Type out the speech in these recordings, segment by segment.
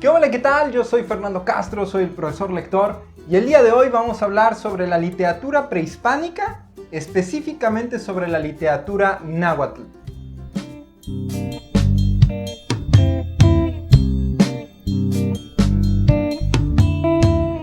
Hola, ¿qué tal? Yo soy Fernando Castro, soy el profesor lector y el día de hoy vamos a hablar sobre la literatura prehispánica, específicamente sobre la literatura náhuatl.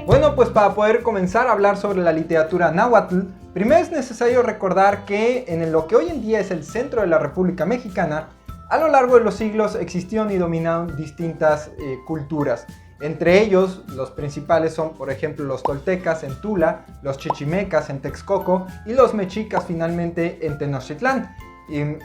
Bueno, pues para poder comenzar a hablar sobre la literatura náhuatl, primero es necesario recordar que en lo que hoy en día es el centro de la República Mexicana, a lo largo de los siglos existieron y dominaron distintas culturas. Entre ellos, los principales son, por ejemplo, los toltecas en Tula, los chichimecas en Texcoco y los mexicas finalmente en Tenochtitlán.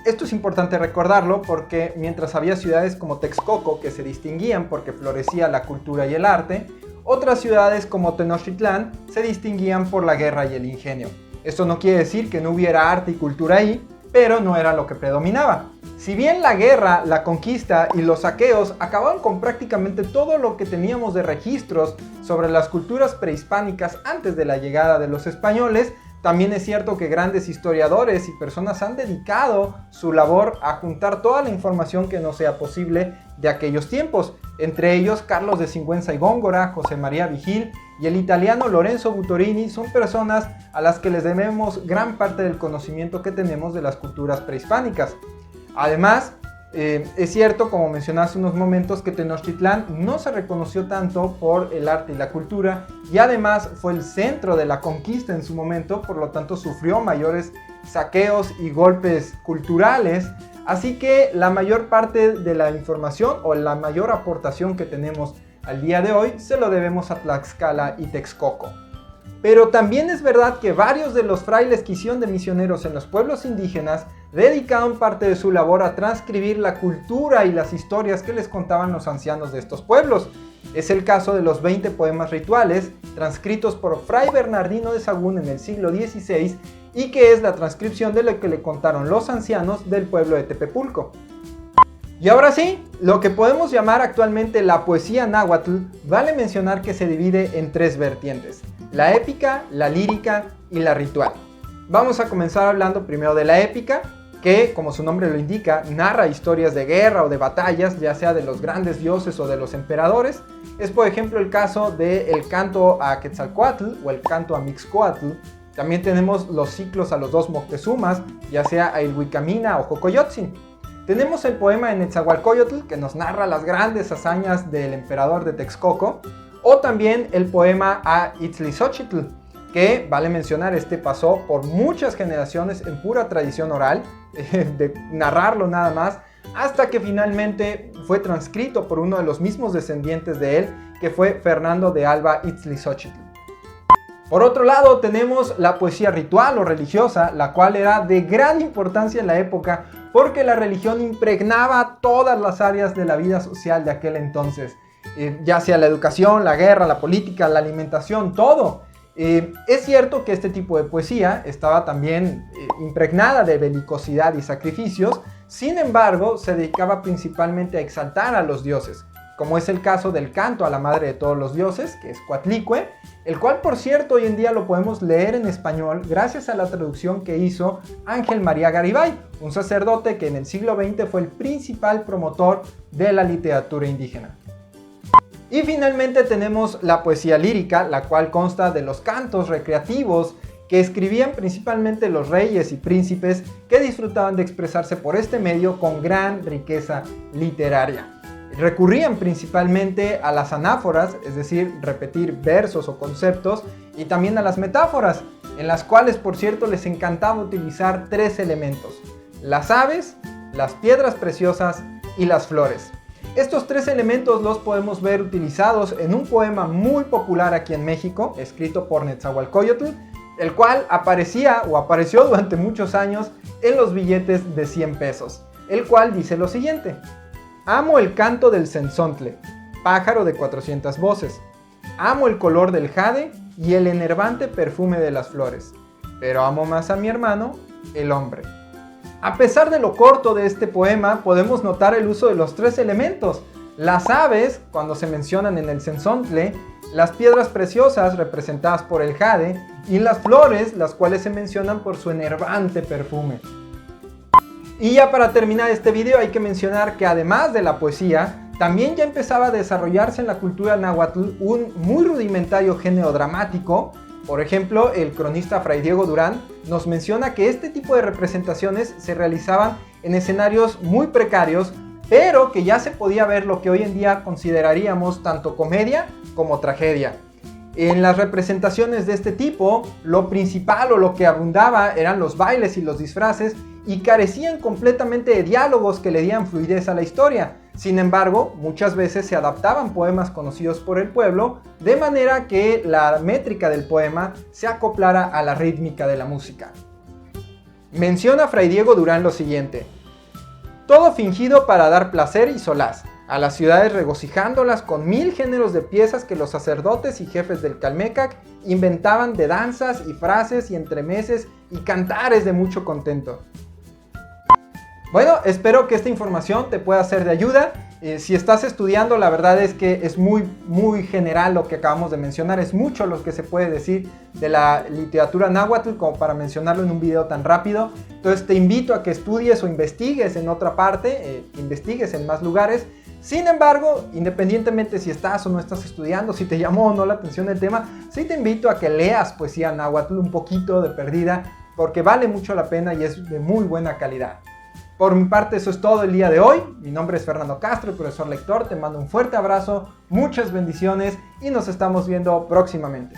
Esto es importante recordarlo porque mientras había ciudades como Texcoco que se distinguían porque florecía la cultura y el arte, otras ciudades como Tenochtitlán se distinguían por la guerra y el ingenio. Esto no quiere decir que no hubiera arte y cultura ahí, pero no era lo que predominaba. Si bien la guerra, la conquista y los saqueos acabaron con prácticamente todo lo que teníamos de registros sobre las culturas prehispánicas antes de la llegada de los españoles, también es cierto que grandes historiadores y personas han dedicado su labor a juntar toda la información que nos sea posible de aquellos tiempos. Entre ellos, Carlos de Sigüenza y Góngora, José María Vigil y el italiano Lorenzo Butorini son personas a las que les debemos gran parte del conocimiento que tenemos de las culturas prehispánicas. Además, es cierto, como mencioné hace unos momentos, que Tenochtitlán no se reconoció tanto por el arte y la cultura y además fue el centro de la conquista en su momento, por lo tanto sufrió mayores saqueos y golpes culturales, así que la mayor parte de la información o la mayor aportación que tenemos al día de hoy se lo debemos a Tlaxcala y Texcoco. Pero también es verdad que varios de los frailes que hicieron de misioneros en los pueblos indígenas dedicaron parte de su labor a transcribir la cultura y las historias que les contaban los ancianos de estos pueblos. Es el caso de los 20 poemas rituales, transcritos por Fray Bernardino de Sahagún en el siglo XVI y que es la transcripción de lo que le contaron los ancianos del pueblo de Tepepulco. Y ahora sí, lo que podemos llamar actualmente la poesía náhuatl, vale mencionar que se divide en tres vertientes: la épica, la lírica y la ritual. Vamos a comenzar hablando primero de la épica, que, como su nombre lo indica, narra historias de guerra o de batallas, ya sea de los grandes dioses o de los emperadores. Es, por ejemplo, el caso del canto a Quetzalcóatl o el canto a Mixcoatl. También tenemos los ciclos a los dos Moctezumas, ya sea a Ilhuicamina o Jocoyotzin. Tenemos el poema de Netzahualcóyotl, que nos narra las grandes hazañas del emperador de Texcoco, o también el poema a Itzlixochitl, que, vale mencionar, este pasó por muchas generaciones en pura tradición oral, de narrarlo nada más, hasta que finalmente fue transcrito por uno de los mismos descendientes de él, que fue Fernando de Alba Itzlixochitl. Por otro lado, tenemos la poesía ritual o religiosa, la cual era de gran importancia en la época, porque la religión impregnaba todas las áreas de la vida social de aquel entonces, ya sea la educación, la guerra, la política, la alimentación, todo. Es cierto que este tipo de poesía estaba también impregnada de belicosidad y sacrificios, sin embargo, se dedicaba principalmente a exaltar a los dioses, como es el caso del canto a la madre de todos los dioses, que es Coatlicue, el cual, por cierto, hoy en día lo podemos leer en español gracias a la traducción que hizo Ángel María Garibay, un sacerdote que en el siglo XX fue el principal promotor de la literatura indígena. Y finalmente tenemos la poesía lírica, la cual consta de los cantos recreativos que escribían principalmente los reyes y príncipes que disfrutaban de expresarse por este medio con gran riqueza literaria. Recurrían principalmente a las anáforas, es decir, repetir versos o conceptos, y también a las metáforas, en las cuales, por cierto, les encantaba utilizar tres elementos: las aves, las piedras preciosas y las flores. Estos tres elementos los podemos ver utilizados en un poema muy popular aquí en México, escrito por Netzahualcóyotl, el cual apareció durante muchos años en los billetes de 100 pesos, el cual dice lo siguiente: amo el canto del cenzontle, pájaro de 400 voces. Amo el color del jade y el enervante perfume de las flores. Pero amo más a mi hermano, el hombre. A pesar de lo corto de este poema, podemos notar el uso de los tres elementos: las aves, cuando se mencionan en el cenzontle, las piedras preciosas, representadas por el jade, y las flores, las cuales se mencionan por su enervante perfume. Y ya para terminar este video hay que mencionar que además de la poesía, También ya empezaba a desarrollarse en la cultura náhuatl un muy rudimentario género dramático. Por ejemplo, el cronista Fray Diego Durán nos menciona que este tipo de representaciones se realizaban en escenarios muy precarios, pero que ya se podía ver lo que hoy en día consideraríamos tanto comedia como tragedia. En las representaciones de este tipo, lo principal o lo que abundaba eran los bailes y los disfraces y carecían completamente de diálogos que le dieran fluidez a la historia. Sin embargo, muchas veces se adaptaban poemas conocidos por el pueblo de manera que la métrica del poema se acoplara a la rítmica de la música. Menciona Fray Diego Durán lo siguiente: todo fingido para dar placer y solaz a las ciudades, regocijándolas con 1000 géneros de piezas que los sacerdotes y jefes del Calmecac inventaban de danzas y frases y entremeses y cantares de mucho contento. Bueno, espero que esta información te pueda ser de ayuda. Si estás estudiando, la verdad es que es muy general lo que acabamos de mencionar. Es mucho lo que se puede decir de la literatura náhuatl como para mencionarlo en un video tan rápido. Entonces te invito a que estudies o investigues en otra parte, investigues en más lugares. Sin embargo, independientemente si estás o no estás estudiando, si te llamó o no la atención el tema, sí te invito a que leas poesía náhuatl un poquito de perdida, porque vale mucho la pena y es de muy buena calidad. Por mi parte, eso es todo el día de hoy. Mi nombre es Fernando Castro, el profesor lector. Te mando un fuerte abrazo, muchas bendiciones y nos estamos viendo próximamente.